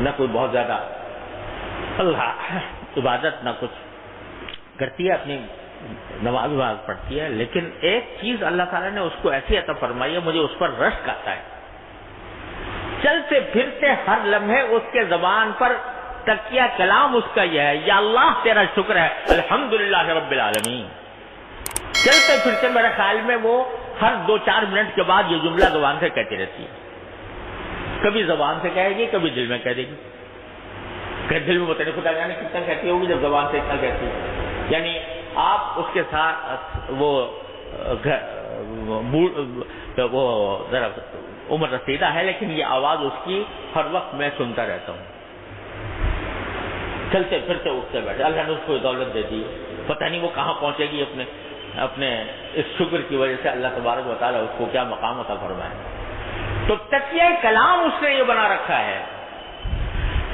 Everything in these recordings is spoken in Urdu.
نہ کوئی بہت زیادہ اللہ عبادت نہ کچھ کرتی ہے، اپنی نماز پڑھتی ہے، لیکن ایک چیز اللہ تعالیٰ نے اس کو ایسی عطا فرمائی ہے، مجھے اس پر رشک آتا ہے، چلتے پھرتے ہر لمحے اس کے زبان پر تکیہ کلام اس کا یہ ہے، یا اللہ تیرا شکر ہے، الحمدللہ رب العالمین۔ چلتے پھرتے میرے خیال میں وہ ہر 2-4 منٹ کے بعد یہ جملہ زبان سے کہتی رہتی ہے، کبھی زبان سے کہے گی، کبھی دل میں کہہ دے گی، کہ دل میں بتانے خدا جانے کتنا کہتی ہوگی جب زبان سے اتنا کہتی ہے۔ یعنی آپ اس کے ساتھ وہ ذرا عمر رسیدہ ہے، لیکن یہ آواز اس کی ہر وقت میں سنتا رہتا ہوں، چلتے پھرتے اٹھتے بیٹھے۔ اللہ نے اس کو دولت دے دی، پتہ نہیں وہ کہاں پہنچے گی اپنے اس شکر کی وجہ سے، اللہ تبارک و تعالیٰ اس کو کیا مقام عطا فرمائے۔ تو تکیہ کلام اس نے یہ بنا رکھا ہے۔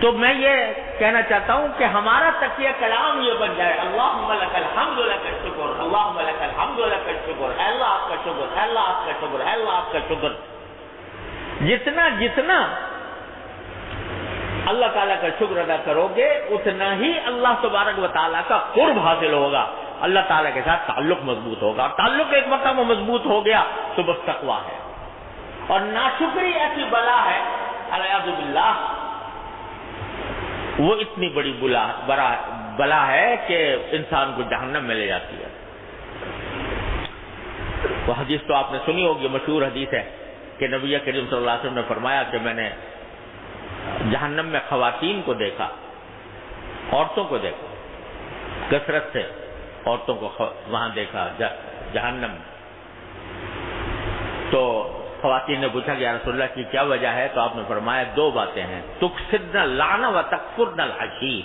تو میں یہ کہنا چاہتا ہوں کہ ہمارا تکیہ کلام یہ بن جائے، اللہم لک الحمد لک الشکر، اللہم لک الحمد لک الشکر، اے اللہ آپ کا شکر، اے اللہ آپ کا شکر، اے اللہ آپ کا شکر۔ جتنا اللہ تعالیٰ کا شکر ادا کرو گے اتنا ہی اللہ تبارک و تعالیٰ کا قرب حاصل ہوگا، اللہ تعالیٰ کے ساتھ تعلق مضبوط ہوگا۔ تعلق ایک مقام مضبوط ہو گیا تو بس تقویٰ ہے، اور ناشکری ایسی بلا ہے الیاذ باللہ، وہ اتنی بڑی بلا ہے کہ انسان کو جہنم میں لے جاتی ہے۔ وہ حدیث تو آپ نے سنی ہوگی، مشہور حدیث ہے کہ نبی کریم صلی اللہ علیہ وسلم نے فرمایا کہ میں نے جہنم میں خواتین کو دیکھا، عورتوں کو دیکھا، کثرت سے عورتوں کو وہاں دیکھا جہنم میں۔ تو خواتین نے پوچھا کہ یا رسول اللہ کی کیا وجہ ہے؟ تو آپ نے فرمایا 2 باتیں ہیں، تکثرن اللعن و تکفرن العشیر،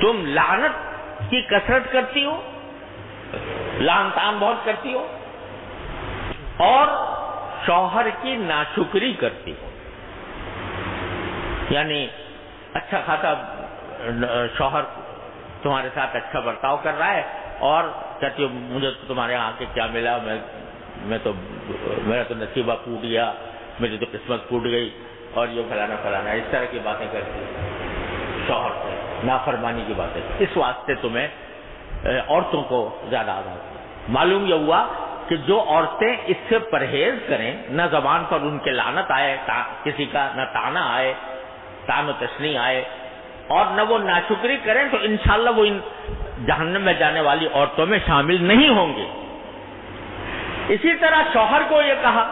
تم لعنت کی کثرت کرتی ہو، لعن طعن بہت کرتی ہو، اور شوہر کی ناشکری کرتی ہو۔ یعنی اچھا خاصا شوہر تمہارے ساتھ اچھا برتاؤ کر رہا ہے، اور کہتی ہو مجھے تو تمہارے یہاں کے کیا ملا، میرا تو نصیبہ پھوٹ گیا، میری تو قسمت پھوٹ گئی، اور یہ فلانا اس طرح کی باتیں کرتی ہے شوہر سے، نافرمانی کی باتیں۔ اس واسطے تمہیں عورتوں کو زیادہ آزاد۔ معلوم یہ ہوا کہ جو عورتیں اس سے پرہیز کریں، نہ زبان پر ان کے لعنت آئے کسی کا، نہ طعنہ آئے، طعن و تشنیع آئے، اور نہ وہ ناشکری کریں، تو انشاءاللہ وہ ان جہنم میں جانے والی عورتوں میں شامل نہیں ہوں گے۔ اسی طرح شوہر کو یہ کہا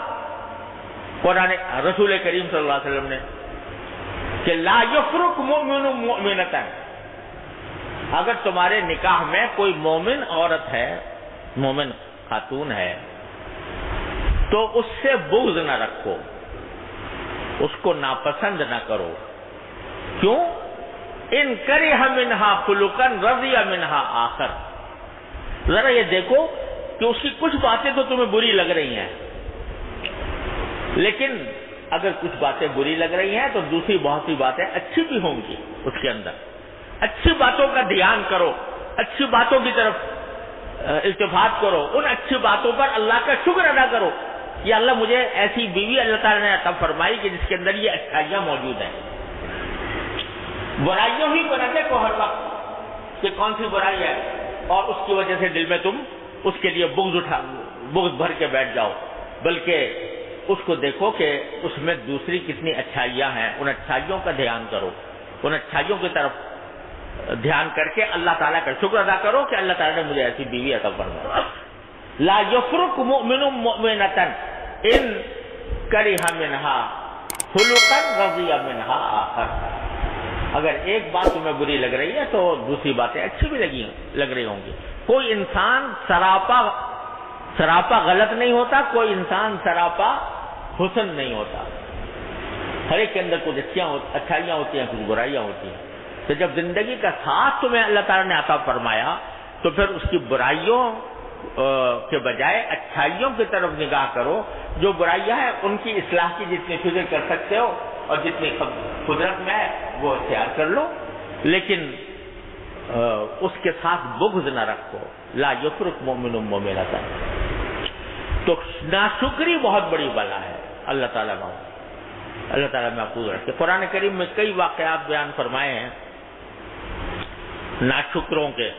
قرآن رسول کریم صلی اللہ علیہ وسلم نے کہ لا یفرق مؤمن مؤمنۃ، اگر تمہارے نکاح میں کوئی مومن عورت ہے، مومن خاتون ہے، تو اس سے بغض نہ رکھو، اس کو ناپسند نہ کرو۔ کیوں؟ ان کرہ منہا خلقا رضی منہا آخر، ذرا یہ دیکھو کہ اس کی کچھ باتیں تو تمہیں بری لگ رہی ہیں، لیکن اگر کچھ باتیں بری لگ رہی ہیں تو دوسری بہت سی باتیں اچھی بھی ہوں گی اس کے اندر۔ اچھی باتوں کا دھیان کرو، اچھی باتوں کی طرف التفات کرو، ان اچھی باتوں پر اللہ کا شکر ادا کرو، یا اللہ مجھے ایسی بیوی اللہ تعالیٰ نے عطا فرمائی کہ جس کے اندر یہ اچھائیاں موجود ہیں۔ برائیوں ہی کو نہ دیکھو ہر وقت کہ کون سی برائی ہے، اور اس کی وجہ سے دل میں تم اس کے لیے بغض بھر کے بیٹھ جاؤ، بلکہ اس کو دیکھو کہ اس میں دوسری کتنی اچھائیاں ہیں، ان اچھائیوں کا دھیان کرو، ان اچھائیوں کی طرف دھیان کر کے اللہ تعالیٰ کا شکر ادا کرو کہ اللہ تعالیٰ نے مجھے ایسی بیوی عطا فرمائی۔ لا یفرق مؤمن مؤمنۃ ان کرہ منہا خلقا رضی منہا آخر، اگر ایک بات تمہیں بری لگ رہی ہے تو دوسری باتیں اچھی بھی لگ رہی ہوں گی۔ کوئی انسان سراپا غلط نہیں ہوتا، کوئی انسان سراپا حسن نہیں ہوتا، ہر ایک کے اندر کچھ اچھائیاں ہوتی ہیں، کچھ برائیاں ہوتی ہیں۔ تو جب زندگی کا ساتھ تمہیں اللہ تعالیٰ نے عطا فرمایا تو پھر اس کی برائیوں کے بجائے اچھائیوں کی طرف نگاہ کرو، جو برائیاں ہیں ان کی اصلاح کی جتنی فکر کر سکتے ہو اور جتنی قدرت میں ہے وہ اختیار کر لو، لیکن اس کے ساتھ بغض نہ رکھو۔ لا یفرق مؤمن مؤمنۃ، تو ناشکری بہت بڑی بلا ہے، اللہ تعالیٰ اللہ تعالیٰ محفوظ رکھے۔ قرآن کریم میں کئی واقعات بیان فرمائے ہیں ناشکروں کے۔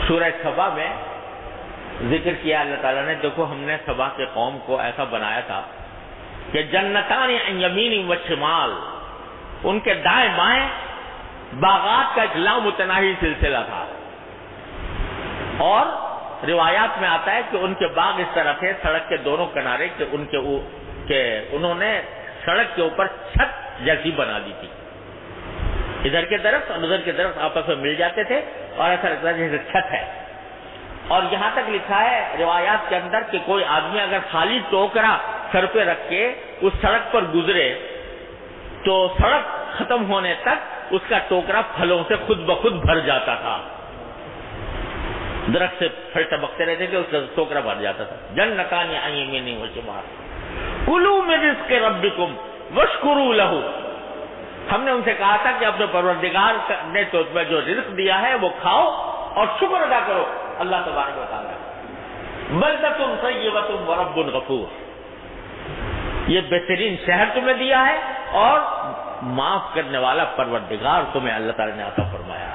سورہ سبا میں ذکر کیا اللہ تعالیٰ نے، دیکھو ہم نے سبا کے قوم کو ایسا بنایا تھا کہ جنتان عن یمین و شمال، ان کے دائیں بائیں باغات کا ایک لامتناہی سلسلہ تھا، اور روایات میں آتا ہے کہ ان کے باغ اس طرح تھے سڑک کے دونوں کنارے کہ انہوں نے سڑک کے اوپر چھت جیسی بنا دی تھی، ادھر کے درخت اور ادھر کے درخت آپس میں مل جاتے تھے اور ایسا لگتا ہے جیسے چھت ہے۔ اور یہاں تک لکھا ہے روایات کے اندر کہ کوئی آدمی اگر خالی ٹوکرا سر پہ رکھ کے اس سڑک پر گزرے تو سڑک ختم ہونے تک اس کا ٹوکرا پھلوں سے خود بخود بھر جاتا تھا، درخت سے پھل ٹپکتے رہتے تھے، اس کا ٹوکرا بھر جاتا تھا۔ جنتان عن یمین و شمال کلوا من رزق ربکم واشکروا لہ، ہم نے ان سے کہا تھا کہ اپنے پروردگار نے تمہیں جو رزق دیا ہے وہ کھاؤ اور شکر ادا کرو اللہ تبارک و تعالیٰ۔ بلدۃ طیبۃ ورب غفور، یہ بہترین شہر تمہیں دیا ہے اور معاف کرنے والا پروردگار تمہیں اللہ تعالیٰ نے عطا فرمایا۔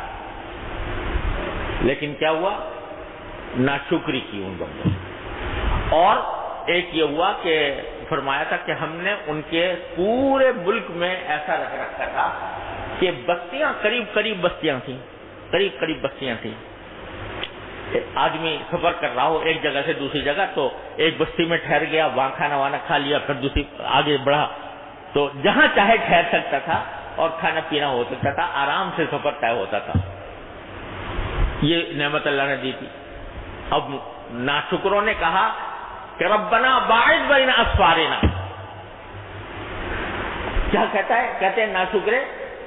لیکن کیا ہوا؟ ناشکری کی ان بندوں نے۔ اور ایک یہ ہوا کہ فرمایا تھا کہ ہم نے ان کے پورے ملک میں ایسا رکھ رکھا تھا کہ بستیاں قریب قریب بستیاں تھیں، آدمی سفر کر رہا ہو ایک جگہ سے دوسری جگہ تو ایک بستی میں ٹھہر گیا، وہاں کھانا وانا کھا لیا، پھر دوسری آگے بڑھا تو جہاں چاہے ٹھہر سکتا تھا اور کھانا پینا ہو سکتا تھا، آرام سے سفر طے ہوتا تھا۔ یہ نعمت اللہ نے دی تھی۔ اب ناشکروں نے کہا کہ ربنا باعث بین اسفارنا، کیا کہتے ہیں ناشکرے،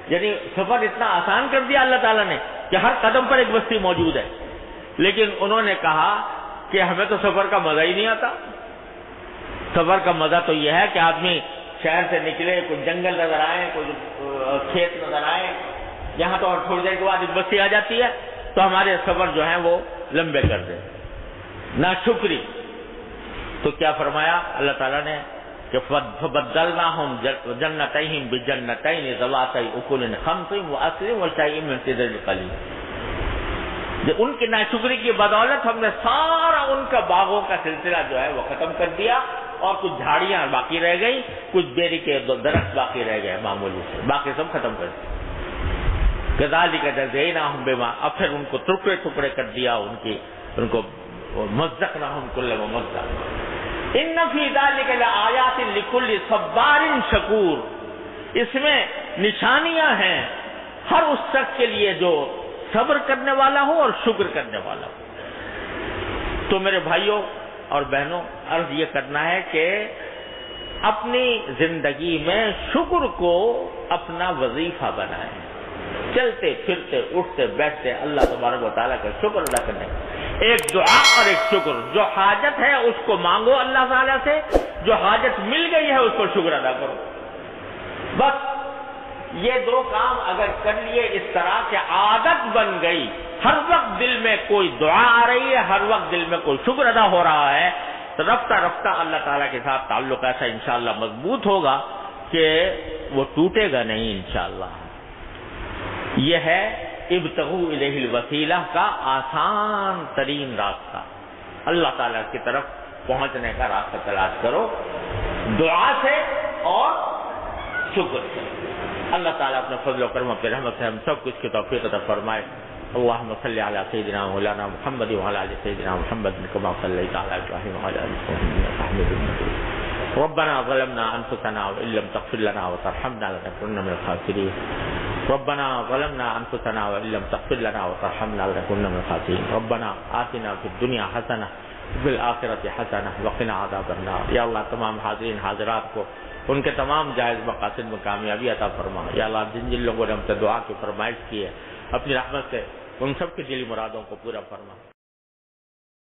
یعنی سفر اتنا آسان کر دیا اللہ تعالیٰ نے کہ ہر قدم پر ایک بستی موجود ہے، لیکن انہوں نے کہا کہ ہمیں تو سفر کا مزہ ہی نہیں آتا۔ سفر کا مزہ تو یہ ہے کہ آدمی شہر سے نکلے، کوئی جنگل نظر آئے، کوئی کھیت نظر آئے، یہاں تو اور تھوڑی دیر کے بعد ایک بستی آ جاتی ہے تو ہمارے سفر جو ہیں وہ لمبے کر دیں۔ ناشکری تو کیا فرمایا اللہ تعالیٰ نے کہ فبدلناہم جنتیہم بجنتین ذواتئی اکل خمس واصل وشیء من سدر قلیل، ان کی ناشکری کی بدولت ہم نے سارا ان کا باغوں کا سلسلہ جو ہے وہ ختم کر دیا، اور کچھ جھاڑیاں باقی رہ گئی، کچھ بیری کے درخت باقی رہ گئے معمولی سے، باقی سب ختم کر دیا۔ کذالک جزیناہم بما، اب پھر ان کو ٹکڑے ٹکڑے کر دیا، ان کو مزقناہم کل ممزق۔ ان فی ذلک لآیات لکل صبار شکور، اس میں نشانیاں ہیں ہر اس شخص کے لیے جو صبر کرنے والا ہو اور شکر کرنے والا ہو۔ تو میرے بھائیوں اور بہنوں، عرض یہ کرنا ہے کہ اپنی زندگی میں شکر کو اپنا وظیفہ بنائیں، چلتے پھرتے اٹھتے بیٹھتے اللہ تبارک و تعالیٰ کا شکر ادا کرنے، ایک دعا اور ایک شکر، جو حاجت ہے اس کو مانگو اللہ تعالیٰ سے، جو حاجت مل گئی ہے اس کو شکر ادا کرو، بس یہ دو کام اگر کر لیے اس طرح کہ عادت بن گئی، ہر وقت دل میں کوئی دعا آ رہی ہے، ہر وقت دل میں کوئی شکر ادا ہو رہا ہے، تو رفتہ رفتہ اللہ تعالیٰ کے ساتھ تعلق ایسا انشاءاللہ مضبوط ہوگا کہ وہ ٹوٹے گا نہیں انشاءاللہ۔ یہ ہے ابتغوا الیہ الوسیلہ کا آسان ترین راستہ، اللہ تعالیٰ کی طرف پہنچنے کا راستہ تلاش کرو، دعا سے اور شکر سے۔ اللہ تعالیٰ اپنے فضل و کرم اپنے رحمت سے ہم سب کچھ کی توفیق عطا فرمائے۔ اللہم صلی علی سیدنا مولانا محمد وعلی آل سیدنا محمد کما صلیت علی ابراہیم وعلی آل ابراہیم انک حمید مجید۔ ربنا ظلمنا انفسنا وان لم تغفر لنا وترحمنا لنكونن من الخاسرین۔ ربنا ظلمنا انفسنا وان لم تغفر لنا وترحمنا لنكونن من الخاسرین۔ ربنا آتنا فی الدنیا حسنہ وفی الآخرۃ حسنہ وقنا عذاب النار۔ یا اللہ تمام حاضرین حاضرات کو ان کے تمام جائز مقاصد میں کامیابی عطا فرما۔ یا اللہ جن جن لوگوں نے ہم سے دعا کی فرمائش کی ہے اپنی رحمت سے ان سب کی دلی مرادوں کو پورا فرما۔